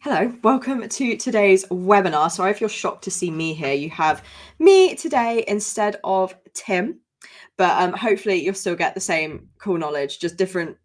Hello, welcome to today's webinar. Sorry if you're shocked to see me here. You have me today instead of Tim, but hopefully you'll still get the same cool knowledge, just different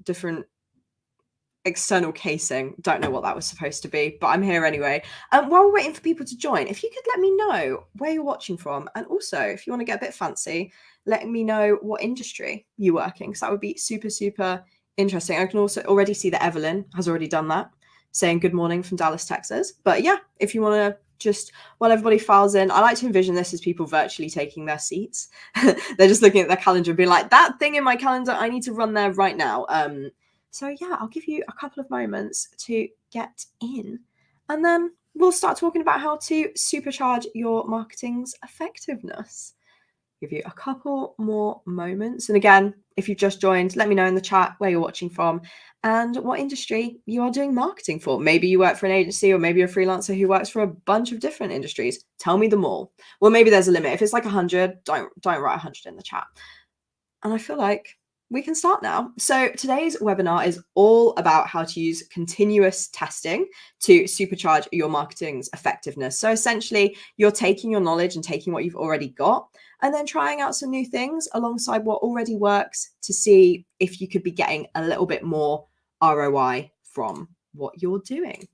external casing. Don't know what that was supposed to be, but I'm here anyway. While we're waiting for people to join, if you could let me know where you're watching from, and also if you want to get a bit fancy, let me know what industry you work in, because that would be super interesting. I can also already see that Evelyn has already done that, saying good morning from Dallas, Texas. But yeah, if you want to just, while everybody files in, I like to envision this as people virtually taking their seats. They're just looking at their calendar and being like, that thing in my calendar, I need to run there right now. So yeah, I'll give you a couple of moments to get in, and then we'll start talking about how to supercharge your marketing's effectiveness. Give you a couple more moments. And again, if you've just joined, let me know in the chat where you're watching from and what industry you are doing marketing for. Maybe you work for an agency, or maybe you're a freelancer who works for a bunch of different industries. Tell me them all. Well, maybe there's a limit. If it's like 100, don't write 100 in the chat. And I feel like we can start now. So today's webinar is all about how to use continuous testing to supercharge your marketing's effectiveness. So essentially, you're taking your knowledge and taking what you've already got and then trying out some new things alongside what already works to see if you could be getting a little bit more ROI from what you're doing.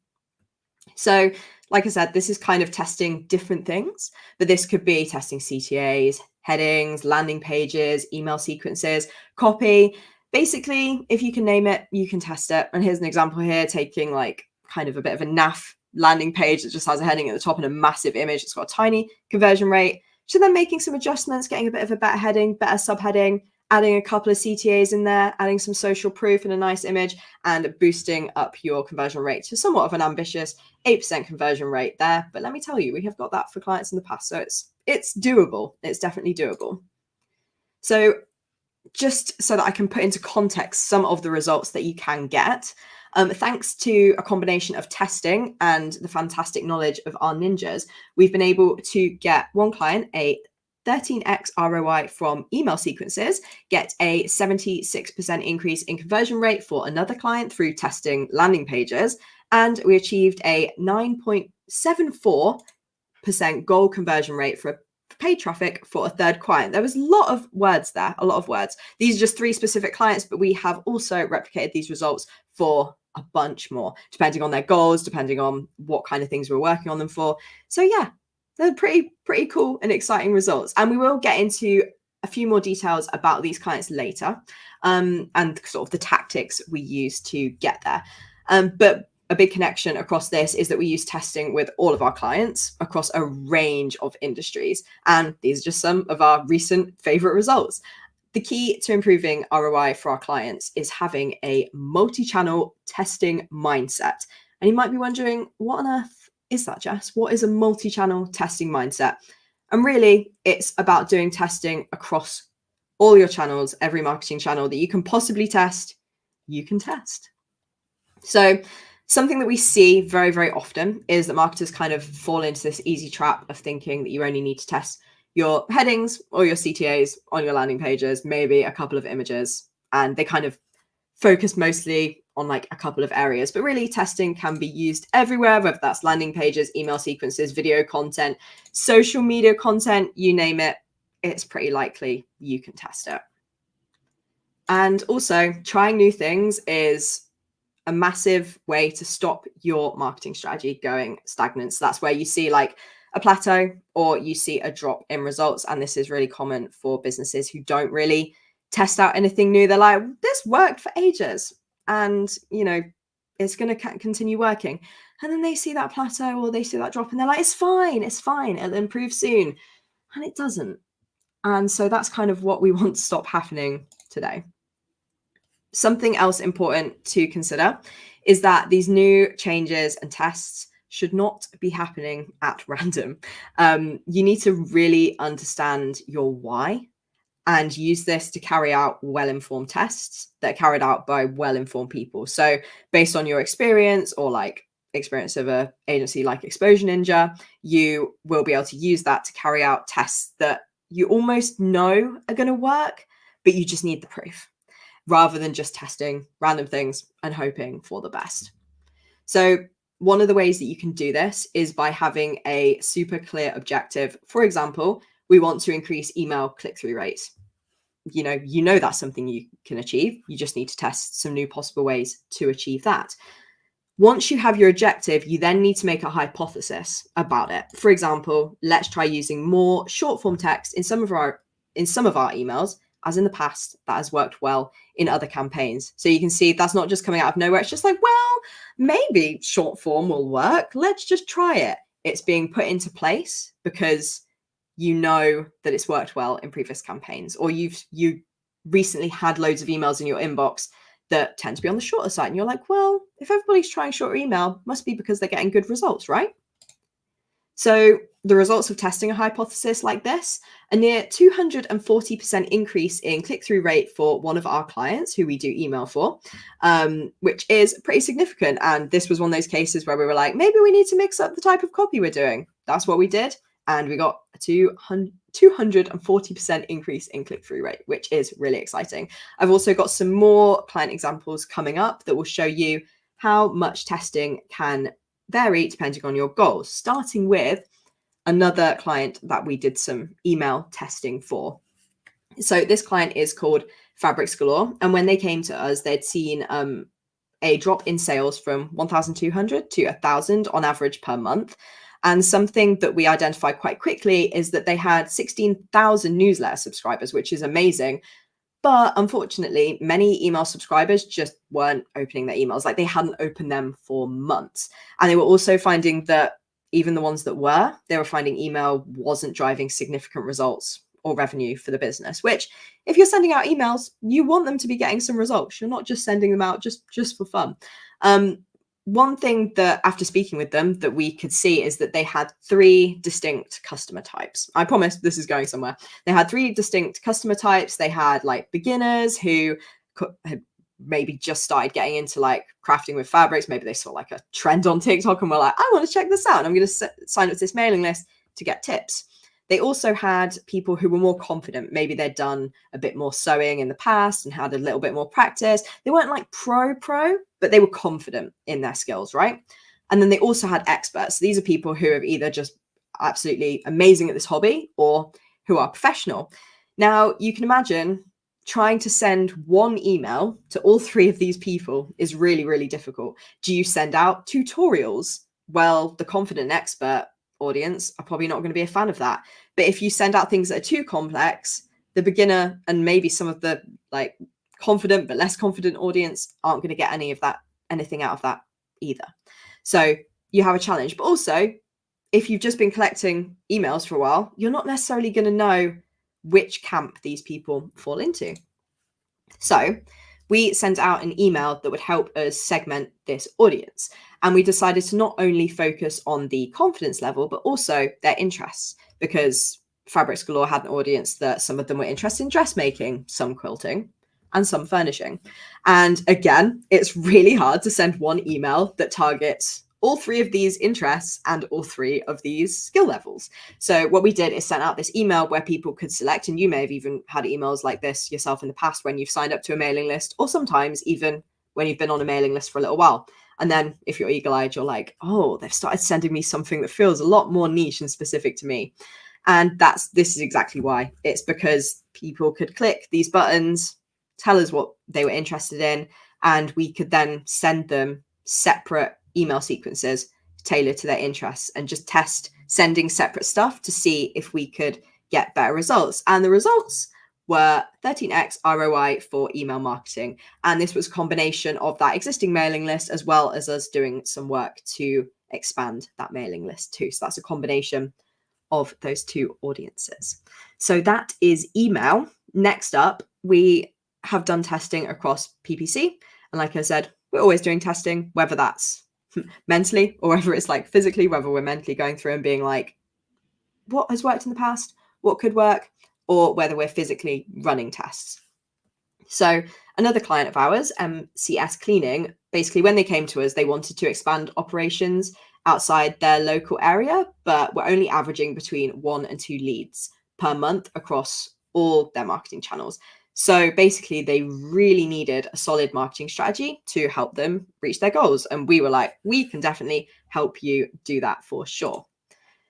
So like I said, this is kind of testing different things, but this could be testing CTAs, headings, landing pages, email sequences, copy. Basically, if you can name it, you can test it. And here's an example here, taking like kind of a bit of a naff landing page that just has a heading at the top and a massive image. It's got a tiny conversion rate. So then making some adjustments, getting a bit of a better heading, better subheading, adding a couple of CTAs in there, adding some social proof and a nice image, and boosting up your conversion rate to somewhat of an ambitious 8% conversion rate there. But let me tell you, we have got that for clients in the past. So it's doable. It's definitely doable. So just so that I can put into context some of the results that you can get, thanks to a combination of testing and the fantastic knowledge of our ninjas, we've been able to get one client a 13x ROI from email sequences, get a 76% increase in conversion rate for another client through testing landing pages, and we achieved a 9.74% goal conversion rate for paid traffic for a third client. There was a lot of words there, a lot of words. These are just 3 specific clients, but we have also replicated these results for a bunch more, depending on their goals, depending on what kind of things we're working on them for. So yeah, they're pretty cool and exciting results. And we will get into a few more details about these clients later, and sort of the tactics we use to get there. But a big connection across this is that we use testing with all of our clients across a range of industries. And these are just some of our recent favorite results. The key to improving ROI for our clients is having a multi-channel testing mindset. And you might be wondering, what on earth is that, Jess? What is a multi-channel testing mindset? And really, it's about doing testing across all your channels, every marketing channel that you can possibly test, you can test. So something that we see very often is that marketers kind of fall into this easy trap of thinking that you only need to test your headings or your CTAs on your landing pages, maybe a couple of images, and they kind of focus mostly on like a couple of areas. But really, testing can be used everywhere, whether that's landing pages, email sequences, video content, social media content, you name it, it's pretty likely you can test it. And also, trying new things is a massive way to stop your marketing strategy going stagnant. So that's where you see like a plateau or you see a drop in results. And this is really common for businesses who don't really test out anything new. They're like, this worked for ages and, you know, it's going to continue working. And then they see that plateau or they see that drop and they're like, it's fine. It'll improve soon. And it doesn't. And so that's kind of what we want to stop happening today. Something else important to consider is that these new changes and tests should not be happening at random. You need to really understand your why and use this to carry out well-informed tests that are carried out by well-informed people. So based on your experience or like experience of an agency like Exposure Ninja, you will be able to use that to carry out tests that you almost know are going to work, but you just need the proof, rather than just testing random things and hoping for the best. So one of the ways that you can do this is by having a super clear objective. For example, we want to increase email click-through rates. You know that's something you can achieve. You just need to test some new possible ways to achieve that. Once you have your objective, you then need to make a hypothesis about it. For example, let's try using more short form text in some of our emails, as in the past that has worked well in other campaigns. So you can see that's not just coming out of nowhere. It's just like, well, maybe short form will work. Let's just try it. It's being put into place because you know that it's worked well in previous campaigns, or you recently had loads of emails in your inbox that tend to be on the shorter side. And you're like, well, if everybody's trying shorter email, must be because they're getting good results, right? So the results of testing a hypothesis like this, a near 240% increase in click-through rate for one of our clients who we do email for, which is pretty significant. And this was one of those cases where we were like, maybe we need to mix up the type of copy we're doing. That's what we did. And we got a 240% increase in click-through rate, which is really exciting. I've also got some more client examples coming up that will show you how much testing can vary depending on your goals, starting with another client that we did some email testing for. So this client is called Fabrics Galore. And when they came to us, they'd seen a drop in sales from 1,200 to 1,000 on average per month. And something that we identified quite quickly is that they had 16,000 newsletter subscribers, which is amazing. But unfortunately, many email subscribers just weren't opening their emails. Like, they hadn't opened them for months. And they were also finding that even the ones that were, they were finding email wasn't driving significant results or revenue for the business, which if you're sending out emails, you want them to be getting some results. You're not just sending them out just for fun. One thing that, after speaking with them, that we could see is that they had 3 distinct customer types. I promise this is going somewhere. They had 3 distinct customer types. They had like beginners who had maybe just started getting into like crafting with fabrics. Maybe they saw like a trend on TikTok and were like, I want to check this out. I'm going to sign up to this mailing list to get tips. They also had people who were more confident. Maybe they'd done a bit more sewing in the past and had a little bit more practice. They weren't like pro, but they were confident in their skills, right? And then they also had experts. These are people who are either just absolutely amazing at this hobby or who are professional. Now, you can imagine trying to send one email to all 3 of these people is really, really difficult. Do you send out tutorials? Well, the confident expert audience are probably not going to be a fan of that. But if you send out things that are too complex, the beginner and maybe some of the like confident but less confident audience aren't going to get anything out of that either. So you have a challenge. But also, if you've just been collecting emails for a while, you're not necessarily going to know which camp these people fall into. So we sent out an email that would help us segment this audience. And we decided to not only focus on the confidence level, but also their interests, because Fabrics Galore had an audience that some of them were interested in dressmaking, some quilting, and some furnishing. And again, it's really hard to send one email that targets all 3 of these interests and all 3 of these skill levels. So what we did is sent out this email where people could select, and you may have even had emails like this yourself in the past when you've signed up to a mailing list, or sometimes even when you've been on a mailing list for a little while. And then if you're eagle-eyed, you're like, oh, they've started sending me something that feels a lot more niche and specific to me. And this is exactly why. It's because people could click these buttons, tell us what they were interested in, and we could then send them separate email sequences tailored to their interests and just test sending separate stuff to see if we could get better results. And the results were 13x ROI for email marketing. And this was a combination of that existing mailing list as well as us doing some work to expand that mailing list too. So that's a combination of those 2 audiences. So that is email. Next up, we have done testing across PPC. And like I said, we're always doing testing, whether that's mentally or whether it's like physically, whether we're mentally going through and being like, what has worked in the past? What could work? Or whether we're physically running tests. So another client of ours, MCS Cleaning, basically when they came to us, they wanted to expand operations outside their local area, but we're only averaging between 1 and 2 leads per month across all their marketing channels. So basically, they really needed a solid marketing strategy to help them reach their goals. And we were like, we can definitely help you do that for sure.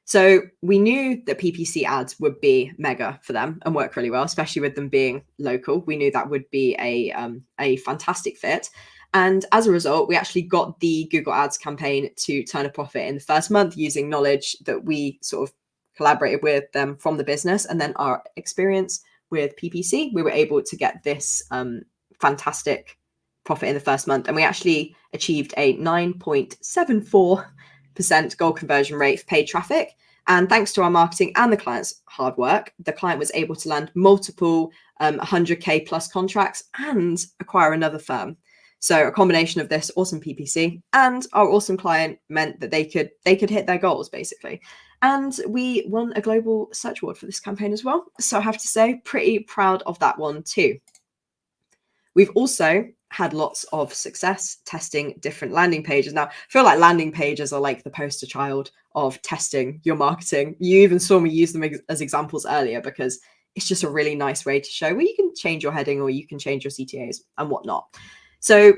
So we knew that PPC ads would be mega for them and work really well, especially with them being local. We knew that would be a fantastic fit. And as a result, we actually got the Google Ads campaign to turn a profit in the first month using knowledge that we sort of collaborated with them from the business and then our experience with PPC. We were able to get this fantastic profit in the first month. And we actually achieved a 9.74% goal conversion rate for paid traffic. And thanks to our marketing and the client's hard work, the client was able to land multiple 100K plus contracts and acquire another firm. So a combination of this awesome PPC and our awesome client meant that they could hit their goals basically. And we won a global search award for this campaign as well. So I have to say, pretty proud of that one too. We've also had lots of success testing different landing pages. Now, I feel like landing pages are like the poster child of testing your marketing. You even saw me use them as examples earlier because it's just a really nice way to show where you can change your heading or you can change your CTAs and whatnot. So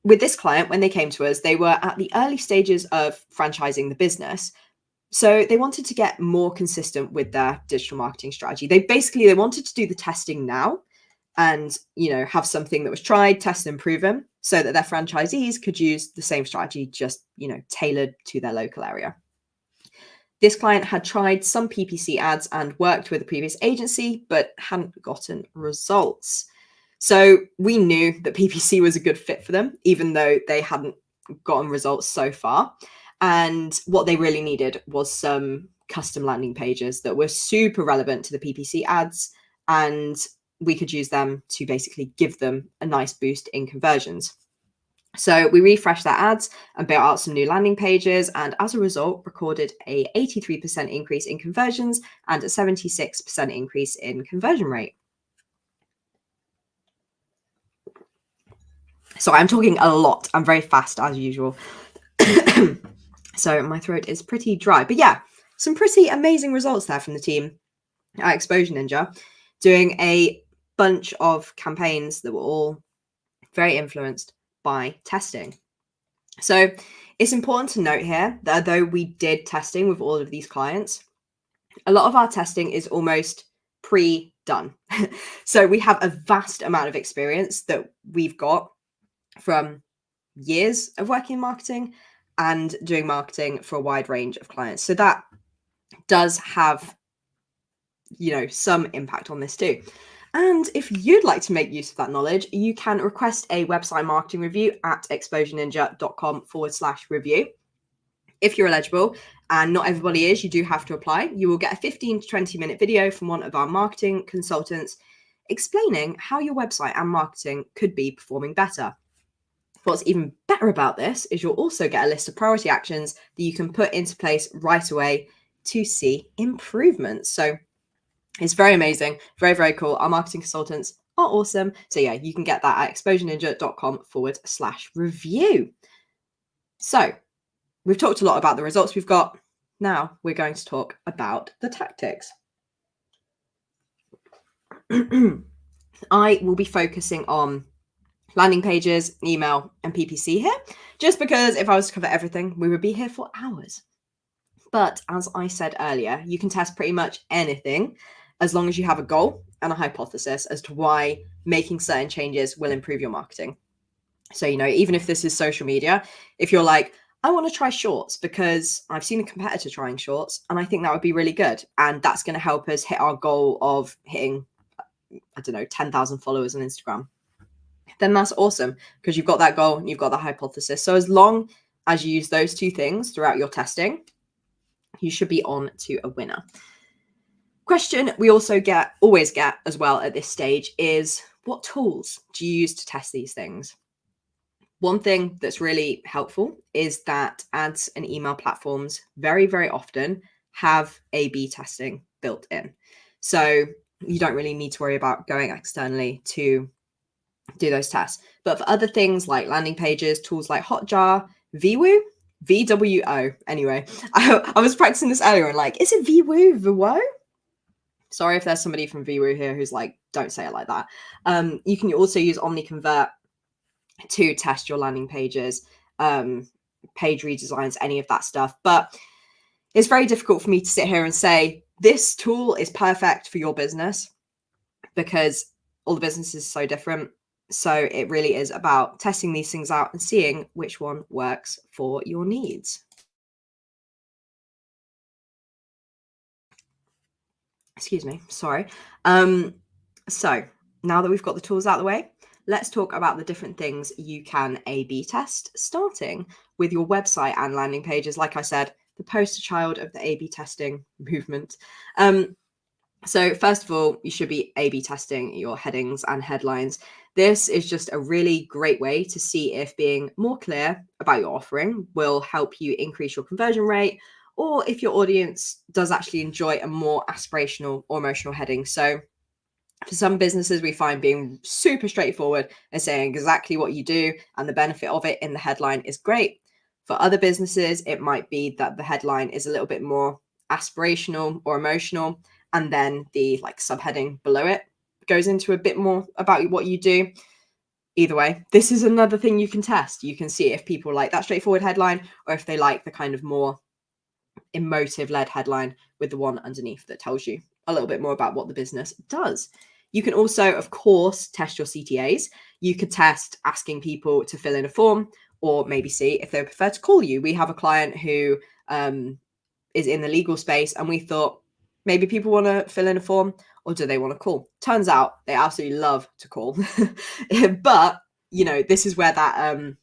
with this client, when they came to us, they were at the early stages of franchising the business. So they wanted to get more consistent with their digital marketing strategy. They wanted to do the testing now and, have something that was tried, tested and proven so that their franchisees could use the same strategy, just, tailored to their local area. This client had tried some PPC ads and worked with a previous agency, but hadn't gotten results. So we knew that PPC was a good fit for them, even though they hadn't gotten results so far. And what they really needed was some custom landing pages that were super relevant to the PPC ads. And we could use them to basically give them a nice boost in conversions. So we refreshed their ads and built out some new landing pages. And as a result, recorded a 83% increase in conversions and a 76% increase in conversion rate. So I'm talking a lot. I'm very fast as usual. So my throat is pretty dry. But yeah, some pretty amazing results there from the team at Exposure Ninja, doing a bunch of campaigns that were all very influenced by testing. So it's important to note here that although we did testing with all of these clients, a lot of our testing is almost pre-done. So we have a vast amount of experience that we've got from years of working in marketing and doing marketing for a wide range of clients. So that does have, some impact on this too. And if you'd like to make use of that knowledge, you can request a website marketing review at exposureninja.com/review. If you're eligible, and not everybody is, you do have to apply. You will get a 15 to 20 minute video from one of our marketing consultants explaining how your website and marketing could be performing better. What's even better about this is you'll also get a list of priority actions that you can put into place right away to see improvements. So it's very amazing, very, very cool. Our marketing consultants are awesome. So yeah, you can get that at exposureninja.com/review. So we've talked a lot about the results we've got. Now we're going to talk about the tactics. I will be focusing on landing pages, email, and PPC here, just because if I was to cover everything, we would be here for hours. But as I said earlier, you can test pretty much anything as long as you have a goal and a hypothesis as to why making certain changes will improve your marketing. So, even if this is social media, if you're like, I want to try shorts because I've seen a competitor trying shorts and I think that would be really good. And that's going to help us hit our goal of hitting, 10,000 followers on Instagram. Then that's awesome because you've got that goal and you've got the hypothesis. So as long as you use those two things throughout your testing, you should be on to a winner. Question we also always get as well at this stage is, what tools do you use to test these things? One thing that's really helpful is that ads and email platforms very, very often have A/B testing built in. So you don't really need to worry about going externally to do those tests. But for other things like landing pages, tools like Hotjar, VWO. Anyway, I was practicing this earlier and is it VWO? Sorry if there's somebody from VWoo here who's like, don't say it like that. You can also use OmniConvert to test your landing pages, page redesigns, any of that stuff. But it's very difficult for me to sit here and say this tool is perfect for your business, because all the businesses are so different. So it really is about testing these things out and seeing which one works for your needs. Excuse me, sorry. So now that we've got the tools out of the way, let's talk about the different things you can A/B test, starting with your website and landing pages. Like I said, the poster child of the A/B testing movement. So first of all, you should be A/B testing your headings and headlines. This is just a really great way to see if being more clear about your offering will help you increase your conversion rate, or if your audience does actually enjoy a more aspirational or emotional heading. So for some businesses, we find being super straightforward and saying exactly what you do and the benefit of it in the headline is great. For other businesses, it might be that the headline is a little bit more aspirational or emotional, and then the like subheading below it goes into a bit more about what you do. Either way, this is another thing you can test. You can see if people like that straightforward headline, or if they like the kind of more emotive-led headline with the one underneath that tells you a little bit more about what the business does. You can also, of course, test your CTAs. You could test asking people to fill in a form, or maybe see if they prefer to call you. We have a client who is in the legal space, and we thought maybe people want to fill in a form, or do they want to call? Turns out they absolutely love to call. But, you know, this is where that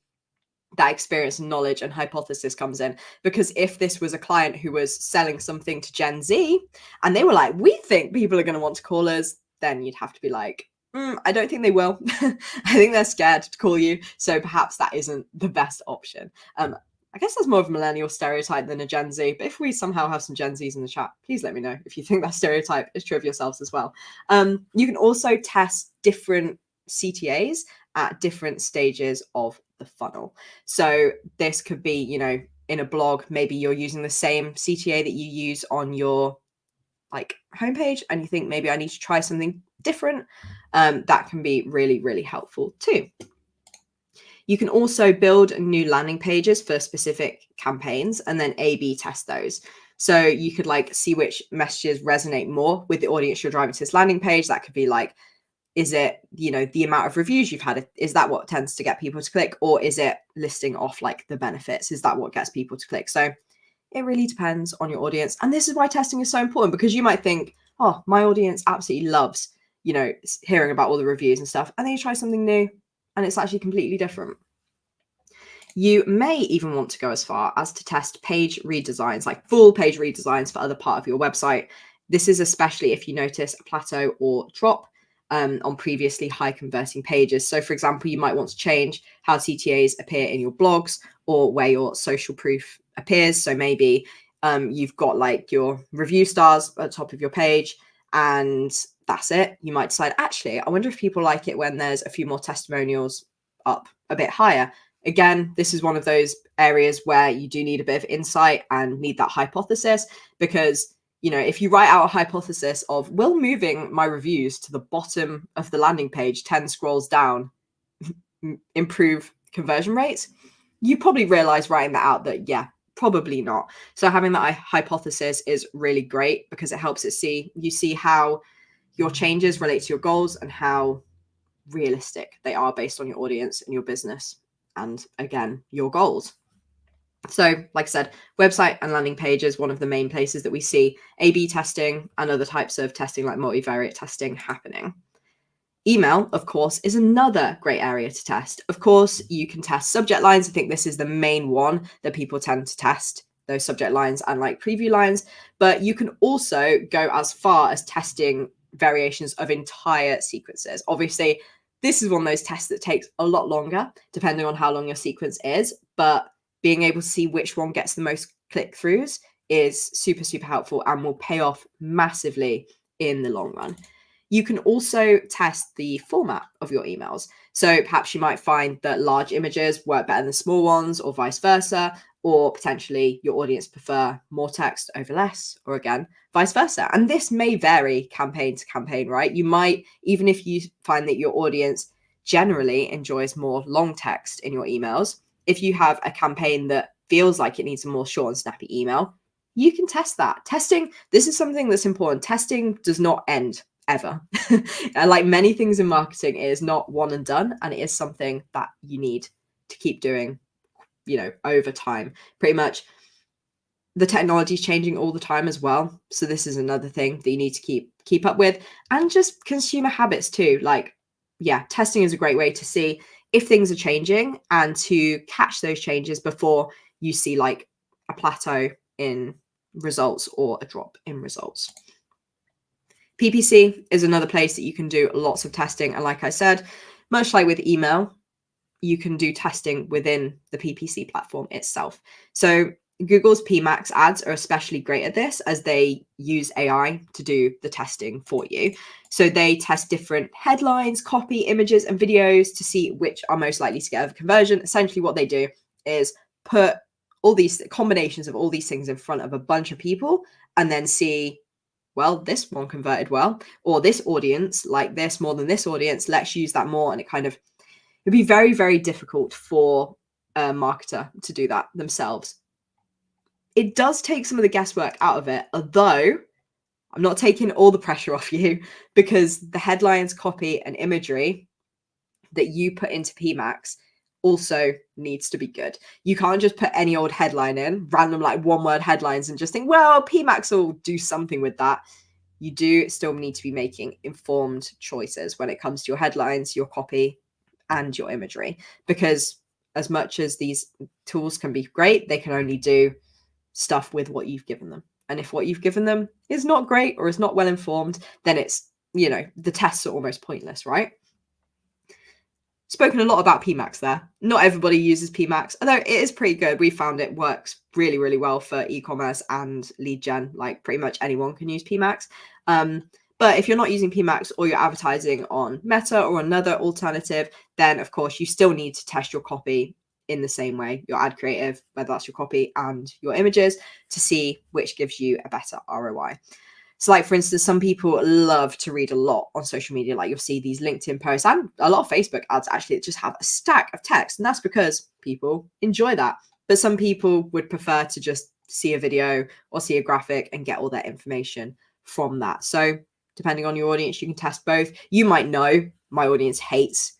experience and knowledge and hypothesis comes in. Because if this was a client who was selling something to Gen Z and they were like, we think people are going to want to call us, then you'd have to be like, I don't think they will. I think they're scared to call you. So perhaps that isn't the best option. I guess that's more of a millennial stereotype than a Gen Z. But if we somehow have some Gen Zs in the chat, please let me know if you think that stereotype is true of yourselves as well. You can also test different CTAs at different stages of the funnel. So this could be, you know, in a blog, maybe you're using the same CTA that you use on your like homepage, and you think maybe I need to try something different. That can be really, really helpful too. You can also build new landing pages for specific campaigns and then A/B test those. So you could like see which messages resonate more with the audience you're driving to this landing page. That could be like, is it, you know, the amount of reviews you've had? Is that what tends to get people to click? Or is it listing off like the benefits? Is that what gets people to click? So it really depends on your audience. And this is why testing is so important, because you might think, oh, my audience absolutely loves, you know, hearing about all the reviews and stuff. And then you try something new and it's actually completely different. You may even want to go as far as to test page redesigns, like full page redesigns for other part of your website. This is especially if you notice a plateau or drop on previously high converting pages. So for example, you might want to change how CTAs appear in your blogs or where your social proof appears. So maybe you've got like your review stars at the top of your page and that's it. You might decide, actually, I wonder if people like it when there's a few more testimonials up a bit higher. Again, this is one of those areas where you do need a bit of insight and need that hypothesis, because, you know, if you write out a hypothesis of, will moving my reviews to the bottom of the landing page 10 scrolls down improve conversion rates, you probably realize writing that out that, yeah, probably not. So having that hypothesis is really great because it helps you see how your changes relate to your goals and how realistic they are based on your audience and your business. And again, your goals. So like I said, website and landing pages, one of the main places that we see A/B testing and other types of testing like multivariate testing happening. Email, of course, is another great area to test. Of course, you can test subject lines. I think this is the main one that people tend to test, those subject lines and like preview lines. But you can also go as far as testing variations of entire sequences. Obviously, this is one of those tests that takes a lot longer, depending on how long your sequence is. But being able to see which one gets the most click-throughs is super, super helpful and will pay off massively in the long run. You can also test the format of your emails. So perhaps you might find that large images work better than small ones or vice versa. or potentially your audience prefer more text over less, or again, vice versa. And this may vary campaign to campaign, right? You might, even if you find that your audience generally enjoys more long text in your emails, if you have a campaign that feels like it needs a more short and snappy email, you can test that. Testing, this is something that's important. Testing does not end ever. Like many things in marketing, it is not one and done, and it is something that you need to keep doing, over time. Pretty much the technology is changing all the time as well. So this is another thing that you need to keep up with, and just consumer habits too. Like, yeah, testing is a great way to see if things are changing and to catch those changes before you see like a plateau in results or a drop in results. PPC is another place that you can do lots of testing. And like I said, much like with email, you can do testing within the PPC platform itself. So Google's PMax ads are especially great at this, as they use AI to do the testing for you. So they test different headlines, copy, images, and videos to see which are most likely to get a conversion. Essentially what they do is put all these combinations of all these things in front of a bunch of people and then see, well, this one converted well, or this audience like this more than this audience, let's use that more. And it'd be very, very difficult for a marketer to do that themselves. It does take some of the guesswork out of it, although I'm not taking all the pressure off you, because the headlines, copy, and imagery that you put into PMax also needs to be good. You can't just put any old headline in, random like one-word headlines, and just think, well, PMax will do something with that. You do still need to be making informed choices when it comes to your headlines, your copy, and your imagery, because as much as these tools can be great, they can only do stuff with what you've given them. And if what you've given them is not great or is not well informed, then it's, the tests are almost pointless, right? Spoken a lot about PMax there. Not everybody uses PMax, although it is pretty good. We found it works really, really well for e-commerce and lead gen. Like pretty much anyone can use PMax. But if you're not using PMax, or you're advertising on Meta or another alternative, then of course you still need to test your copy in the same way, your ad creative, whether that's your copy and your images, to see which gives you a better ROI. So like, for instance, some people love to read a lot on social media. Like you'll see these LinkedIn posts and a lot of Facebook ads actually that just have a stack of text. And that's because people enjoy that. But some people would prefer to just see a video or see a graphic and get all their information from that. So depending on your audience, you can test both. You might know my audience hates,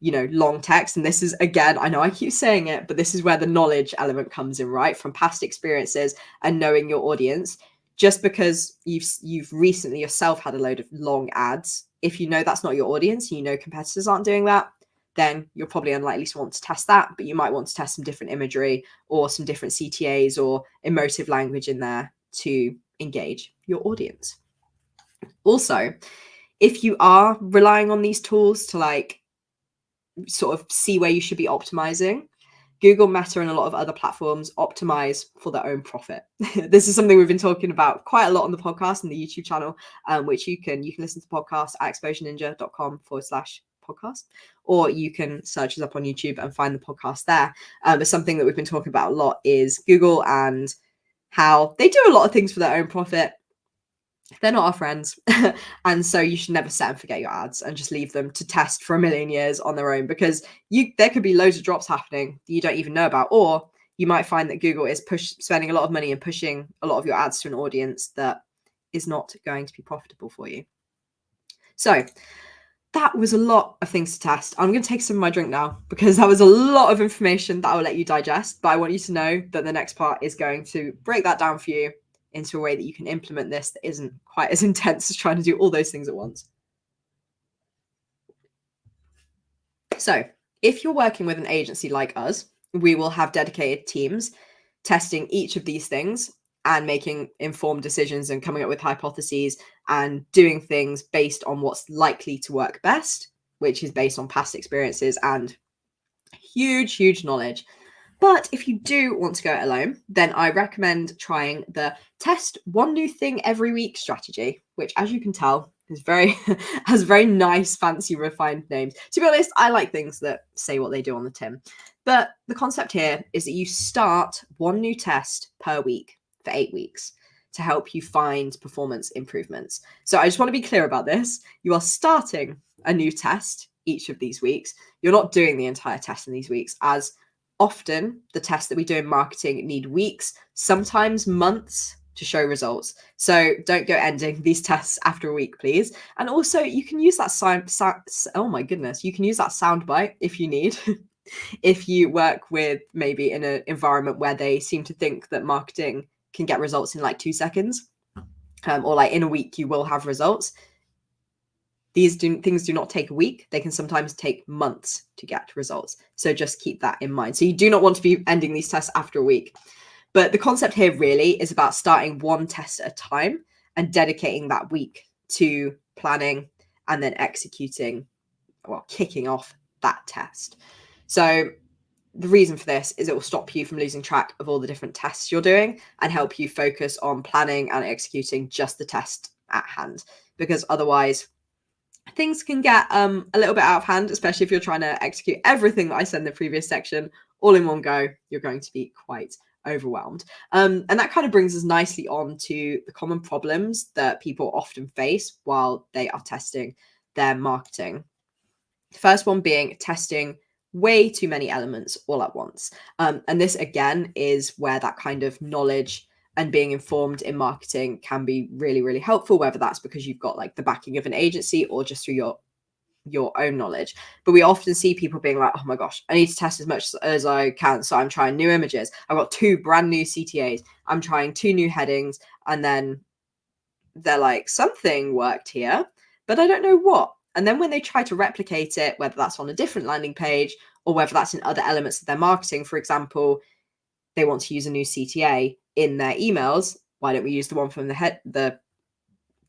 long text. And this is, again, I know I keep saying it, but this is where the knowledge element comes in, right? From past experiences and knowing your audience. Just because you've recently yourself had a load of long ads, if you know that's not your audience, competitors aren't doing that, then you're probably unlikely to want to test that. But you might want to test some different imagery or some different CTAs or emotive language in there to engage your audience. Also, if you are relying on these tools to like sort of see where you should be optimizing, Google, Meta, and a lot of other platforms optimize for their own profit. This is something we've been talking about quite a lot on the podcast and the YouTube channel, which you can listen to the podcast at exposureninja.com/podcast, or you can search us up on YouTube and find the podcast there. But something that we've been talking about a lot is Google and how they do a lot of things for their own profit. They're not our friends. And so you should never set and forget your ads and just leave them to test for a million years on their own, because there could be loads of drops happening that you don't even know about. Or you might find that Google is spending a lot of money and pushing a lot of your ads to an audience that is not going to be profitable for you. So that was a lot of things to test. I'm going to take some of my drink now, because that was a lot of information that I will let you digest. But I want you to know that the next part is going to break that down for you into a way that you can implement this that isn't quite as intense as trying to do all those things at once. So if you're working with an agency like us, we will have dedicated teams testing each of these things and making informed decisions and coming up with hypotheses and doing things based on what's likely to work best, which is based on past experiences and huge, huge knowledge. But if you do want to go it alone, then I recommend trying the test one new thing every week strategy, which, as you can tell, It's very has very nice, fancy, refined names. To be honest, I like things that say what they do on the tin. But the concept here is that you start one new test per week for 8 weeks to help you find performance improvements. So I just want to be clear about this. You are starting a new test each of these weeks. You're not doing the entire test in these weeks, as often the tests that we do in marketing need weeks, sometimes months to show results. So don't go ending these tests after a week, please. And also you can use that oh my goodness, you can use that soundbite if you need. If you work with maybe in an environment where they seem to think that marketing can get results in like 2 seconds, or like in a week you will have results. Things do not take a week. They can sometimes take months to get results. So just keep that in mind. So you do not want to be ending these tests after a week. But the concept here really is about starting one test at a time and dedicating that week to planning and then executing, well, kicking off that test. So the reason for this is it will stop you from losing track of all the different tests you're doing and help you focus on planning and executing just the test at hand. Because otherwise, things can get a little bit out of hand, especially if you're trying to execute everything that I said in the previous section all in one go. You're going to be quite overwhelmed. And that kind of brings us nicely on to the common problems that people often face while they are testing their marketing. The first one being testing way too many elements all at once. And this, again, is where that kind of knowledge and being informed in marketing can be really, really helpful, whether that's because you've got like the backing of an agency or just through your own knowledge. But we often see people being like, oh my gosh, I need to test as much as I can. So I'm trying new images. I've got 2 brand new CTAs. I'm trying 2 new headings. And then they're like, something worked here, but I don't know what. And then when they try to replicate it, whether that's on a different landing page or whether that's in other elements of their marketing, for example, they want to use a new CTA in their emails. Why don't we use the one from the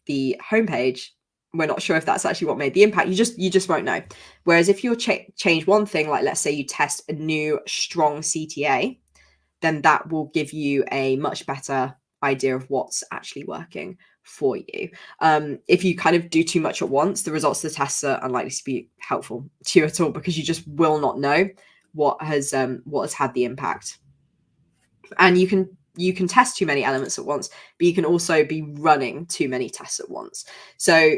homepage? We're not sure if that's actually what made the impact. You just won't know. Whereas if you change one thing, like let's say you test a new strong CTA, then that will give you a much better idea of what's actually working for you. If you kind of do too much at once, the results of the tests are unlikely to be helpful to you at all, because you just will not know what has had the impact. And you can test too many elements at once, but you can also be running too many tests at once. So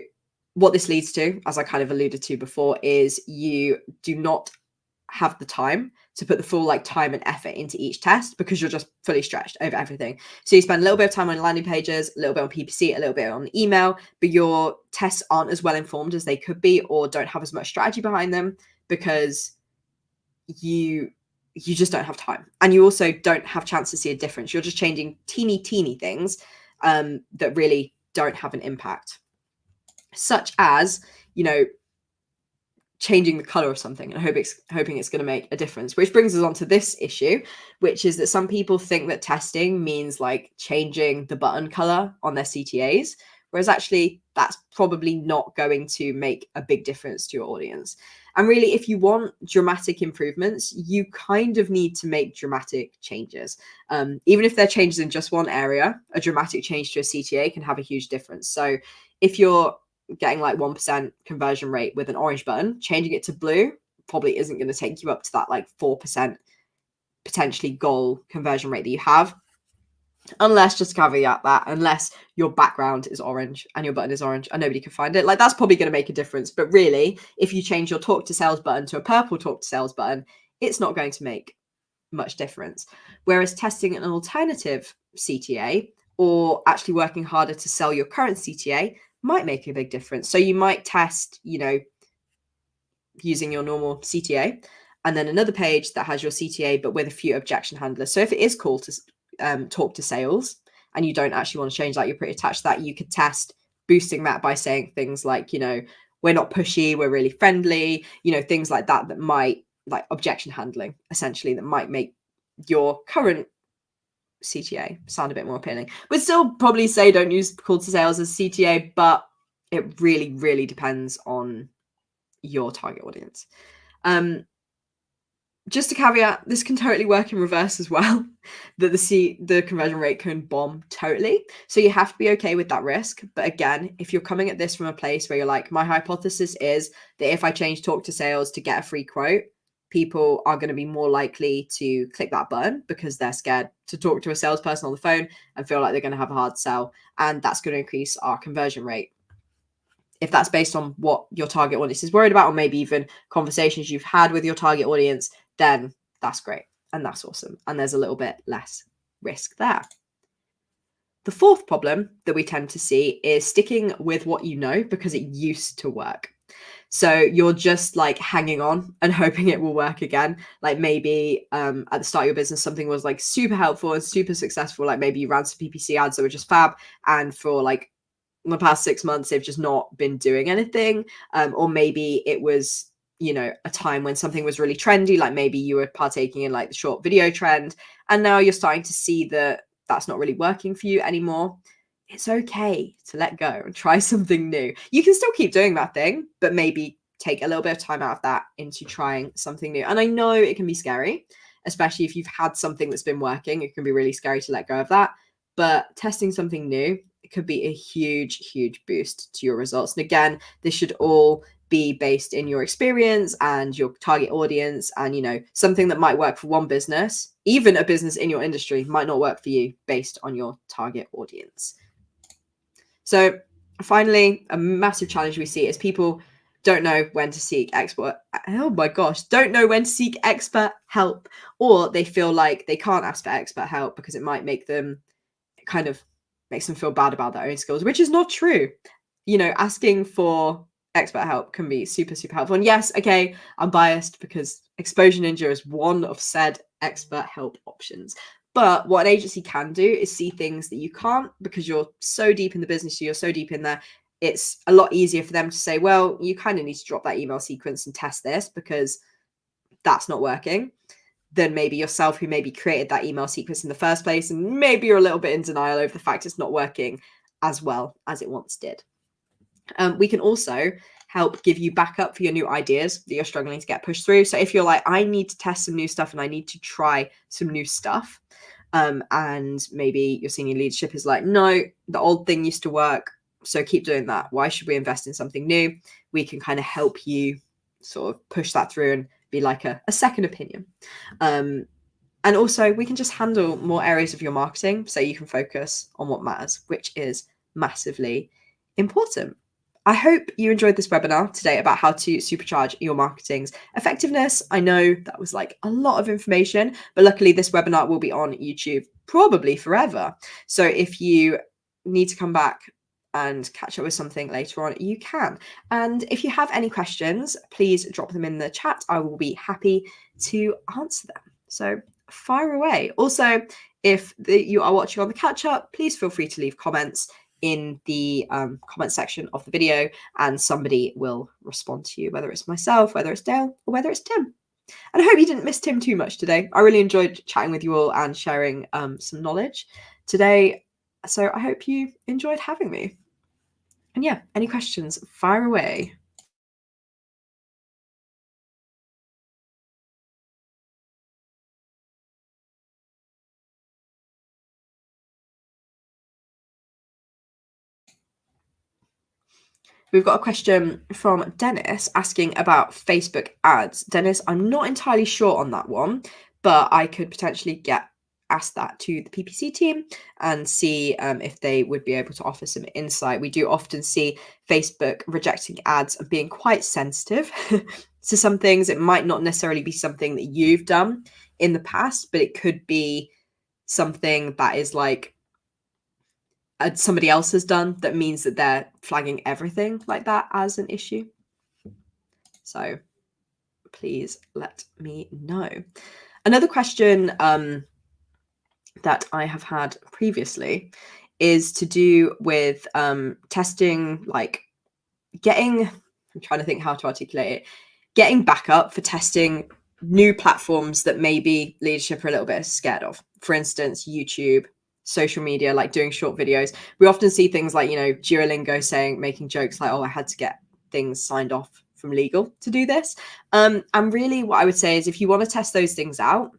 what this leads to, as I kind of alluded to before, is you do not have the time to put the full like time and effort into each test because you're just fully stretched over everything. So you spend a little bit of time on landing pages, a little bit on PPC, a little bit on email, but your tests aren't as well informed as they could be, or don't have as much strategy behind them, because you just don't have time. And you also don't have chance to see a difference. You're just changing teeny things that really don't have an impact, such as, changing the color of something and hoping it's going to make a difference. Which brings us on to this issue, which is that some people think that testing means like changing the button color on their CTAs, whereas actually that's probably not going to make a big difference to your audience. And really, if you want dramatic improvements, you kind of need to make dramatic changes. Even if they're changes in just one area, a dramatic change to a CTA can have a huge difference. So if you're getting like 1% conversion rate with an orange button, changing it to blue probably isn't going to take you up to that like 4% potentially goal conversion rate that you have. Unless, just caveat that, unless your background is orange and your button is orange and nobody can find it, like that's probably going to make a difference. But really, if you change your talk to sales button to a purple talk to sales button, it's not going to make much difference. Whereas testing an alternative CTA or actually working harder to sell your current CTA might make a big difference. So you might test, using your normal CTA, and then another page that has your CTA but with a few objection handlers. So if it is called to talk to sales and you don't actually want to change that, you're pretty attached to that, you could test boosting that by saying things like, we're not pushy, we're really friendly, things like that might, like objection handling, essentially, that might make your current CTA sound a bit more appealing. We'd still probably say don't use call to sales as CTA, but it really depends on your target audience. just a caveat, this can totally work in reverse as well, that the conversion rate can bomb totally. So you have to be okay with that risk. But again, if you're coming at this from a place where you're like, my hypothesis is that if I change talk to sales to get a free quote, people are going to be more likely to click that button because they're scared to talk to a salesperson on the phone and feel like they're going to have a hard sell. And that's going to increase our conversion rate. If that's based on what your target audience is worried about, or maybe even conversations you've had with your target audience, then that's great. And that's awesome. And there's a little bit less risk there. The fourth problem that we tend to see is sticking with what you know because it used to work. So you're just like hanging on and hoping it will work again. Like maybe at the start of your business, something was like super helpful and super successful. Like maybe you ran some PPC ads that were just fab. And for like the past 6 months, they've just not been doing anything. Or maybe it was, you know, a time when something was really trendy. Like maybe you were partaking in like the short video trend. And now you're starting to see that that's not really working for you anymore. It's okay to let go and try something new. You can still keep doing that thing, but maybe take a little bit of time out of that into trying something new. And I know it can be scary, especially if you've had something that's been working. It can be really scary to let go of that. But testing something new, it could be a huge, huge boost to your results. And again, this should all be based in your experience and your target audience. And, you know, something that might work for one business, even a business in your industry, might not work for you based on your target audience. So finally, a massive challenge we see is people don't know when to seek don't know when to seek expert help, or they feel like they can't ask for expert help because it might make them kind of makes them feel bad about their own skills, which is not true. You know, asking for expert help can be super, super helpful. And yes, okay, I'm biased because Exposure Ninja is one of said expert help options. But what an agency can do is see things that you can't because you're so deep in the business, you're so deep in there. It's a lot easier for them to say, well, you kind of need to drop that email sequence and test this because that's not working, than maybe yourself, who maybe created that email sequence in the first place. And maybe you're a little bit in denial over the fact it's not working as well as it once did. We can also help give you backup for your new ideas that you're struggling to get pushed through. So if you're like, I need to test some new stuff and I need to try some new stuff, and maybe your senior leadership is like, no, the old thing used to work, so keep doing that. Why should we invest in something new? We can kind of help you sort of push that through and be like a second opinion. And also we can just handle more areas of your marketing so you can focus on what matters, which is massively important. I hope you enjoyed this webinar today about how to supercharge your marketing's effectiveness. I know that was like a lot of information, but luckily this webinar will be on YouTube probably forever. So if you need to come back and catch up with something later on, you can. And if you have any questions, please drop them in the chat. I will be happy to answer them. So fire away. Also, if you are watching on the catch up, please feel free to leave comments in the comment section of the video and somebody will respond to you, whether it's myself, whether it's Dale, or whether it's Tim. And I hope you didn't miss Tim too much today. I really enjoyed chatting with you all and sharing some knowledge today. So I hope you enjoyed having me. And yeah, any questions, fire away. We've got a question from Dennis asking about Facebook ads. Dennis, I'm not entirely sure on that one, but I could potentially ask that to the PPC team and see if they would be able to offer some insight. We do often see Facebook rejecting ads and being quite sensitive to some things. It might not necessarily be something that you've done in the past, but it could be something that is like somebody else has done that means that they're flagging everything like that as an issue. So please let me know. Another question that I have had previously is to do with testing, like I'm trying to think how to articulate it, getting backup for testing new platforms that maybe leadership are a little bit scared of. For instance, YouTube, social media, like doing short videos. We often see things like, you know, Duolingo making jokes like, oh, I had to get things signed off from legal to do this. And really what I would say is if you want to test those things out,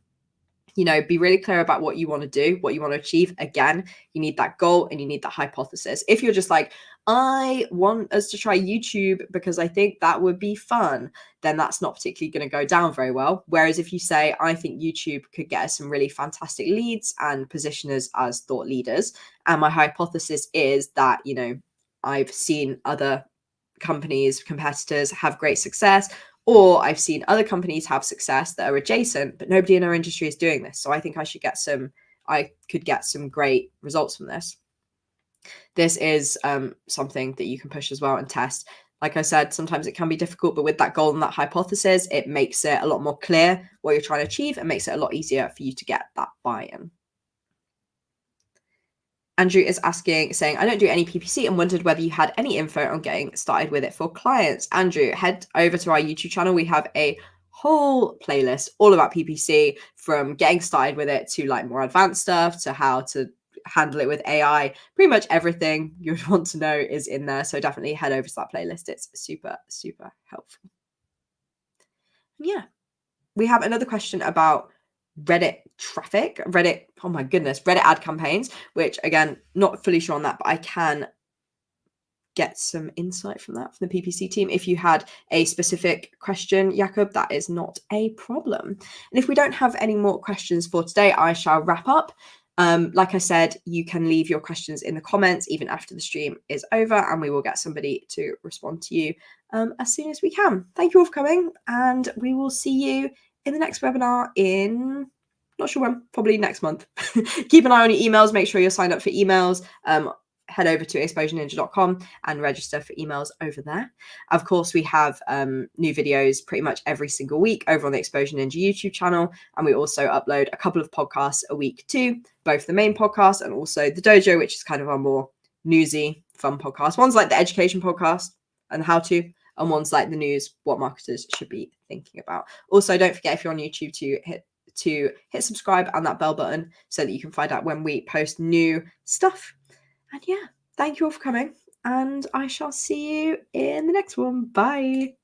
be really clear about what you want to do, what you want to achieve. Again, you need that goal and you need that hypothesis. If you're just like, I want us to try YouTube because I think that would be fun, then that's not particularly going to go down very well. Whereas if you say, I think YouTube could get us some really fantastic leads and position us as thought leaders, and my hypothesis is that, I've seen other competitors have great success, or I've seen other companies have success that are adjacent, but nobody in our industry is doing this. So I think I could get some great results from this. This is something that you can push as well and test. Like I said, sometimes it can be difficult, but with that goal and that hypothesis, it makes it a lot more clear what you're trying to achieve and makes it a lot easier for you to get that buy-in. Andrew is saying, I don't do any PPC and wondered whether you had any info on getting started with it for clients. Andrew, head over to our YouTube channel. We have a whole playlist all about PPC, from getting started with it to like more advanced stuff to how to handle it with AI. Pretty much everything you would want to know is in there. So definitely head over to that playlist. It's super, super helpful. Yeah. We have another question about Reddit traffic, Reddit ad campaigns, which again, not fully sure on that, but I can get some insight from that from the PPC team. If you had a specific question, Jakob, that is not a problem. And if we don't have any more questions for today, I shall wrap up. Like I said, you can leave your questions in the comments even after the stream is over, and we will get somebody to respond to you as soon as we can. Thank you all for coming, and we will see you in the next webinar in, not sure when, probably next month. Keep an eye on your emails. Make sure you're signed up for emails. Head over to exposureninja.com and register for emails over there. Of course, we have new videos pretty much every single week over on the Exposure Ninja YouTube channel. And we also upload a couple of podcasts a week too, both the main podcast and also the dojo, which is kind of our more newsy, fun podcast. One's like the education podcast and how to, and one's like the news, what marketers should be thinking about. Also, don't forget, if you're on YouTube, to hit subscribe and that bell button so that you can find out when we post new stuff. And yeah, thank you all for coming, and I shall see you in the next one. Bye.